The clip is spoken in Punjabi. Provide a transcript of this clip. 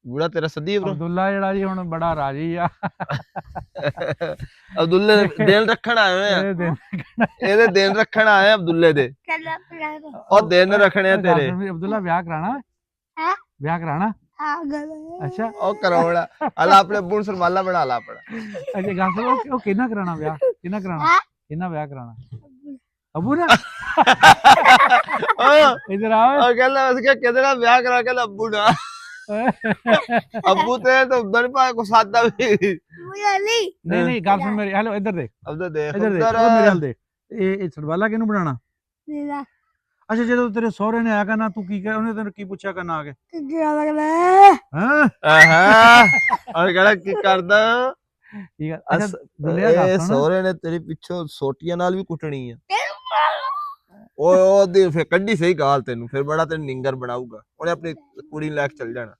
ਬੁੜਾ ਤੇਰਾ ਸੱਦੀ ਬ్రో ਅਬਦੁੱਲਾ ਜਿਹੜਾ ਜੀ ਹੁਣ ਬੜਾ ਰਾਜੀ ਆ ਅਬਦੁੱਲੇ ਦੇ ਦਿਨ ਰੱਖਣ ਆਏ ਹੋਏ ਆ ਇਹਦੇ ਦਿਨ ਰੱਖਣ ਆਏ ਆ ਅਬਦੁੱਲੇ ਦੇ ਉਹ ਦਿਨ ਰੱਖਣੇ ਆ ਤੇਰੇ ਅਬਦੁੱਲਾ ਵਿਆਹ ਕਰਾਣਾ ਹੈ ਵਿਆਹ ਕਰਾਣਾ ਅੱਛਾ ਉਹ ਕਰਾਉਣਾ ਅਲਾ ਆਪਣੇ ਬੁਣ ਸਰਮਾਲਾ ਬਣਾ ਲਾ ਆਪਣਾ ਅੱਛਾ ਗੱਲ ਸੁਣ ਉਹ ਕਿਹਨਾਂ ਕਰਾਣਾ ਵਿਆਹ ਕਿਹਨਾਂ ਕਰਾਣਾ ਕਿਹਨਾਂ ਵਿਆਹ ਕਰਾਣਾ ਅਬੂ ਨਾ ਇਧਰ ਆ ਉਹ ਕਹਿੰਦਾ ਅਸੀਂ ਕਿਹਦੇ ਨਾਲ ਵਿਆਹ ਕਰਾ ਕੇ ਅੱਬੂ ਨਾਲ ਅੱਬੂ ਤੇ ਤਾਂ ਉਧਰ ਪਾ ਕੋ ਸਾਦਾ ਵੀ ਨਹੀਂ ਗੱਲ ਸੁਣ ਮੇਰੀ ਹੈਲੋ ਇੱਧਰ ਦੇਖ ਅਬਦਾ ਦੇਖ ਇੱਧਰ ਦੇਖ ਉਹ ਮੇਰੇ ਹਾਲ ਦੇਖ ਇਹ ਸਰਵਾਲਾ ਕਿਹਨੂੰ ਬਣਾਣਾ ਅੱਛਾ ਜਦੋਂ ਤੇਰੇ ਸਹੁਰੇ ਨੇ ਆਇਆ ਕਰਨਾ ਤੂੰ ਕੀ ਕਹਿ ਉਹਨੇ ਤੈਨੂੰ ਕੀ ਪੁੱਛਿਆ ਕਰਨਾ ਆ ਕੇ ਹਾਂ ਆਹਾ ਔਰ ਕਹਿੰਦਾ ਕੀ ਕਰਦਾ ਠੀਕ ਹੈ ਅੱਛਾ ਦੁੱਲਿਆ ਇਹ ਦੱਸ ਹੁਣ ਸਹੁਰੇ ਨੇ ਤੇਰੀ ਪਿੱਛੋਂ ਸੋਟੀਆਂ ਨਾਲ ਵੀ ਕੁੱਟਣੀ ਆ ਉਹ ਦੀ ਫੇ ਕੱਢੀ ਸਹੀ ਗਾਲ ਤੈਨੂੰ ਫਿਰ ਬੜਾ ਤੈਨੂੰ ਨਿੰਗਰ ਬਣਾਊਗਾ ਉਹਨੇ ਆਪਣੀ ਕੁੜੀ ਨੂੰ ਲੈ ਕੇ ਚੱਲ ਜਾਣਾ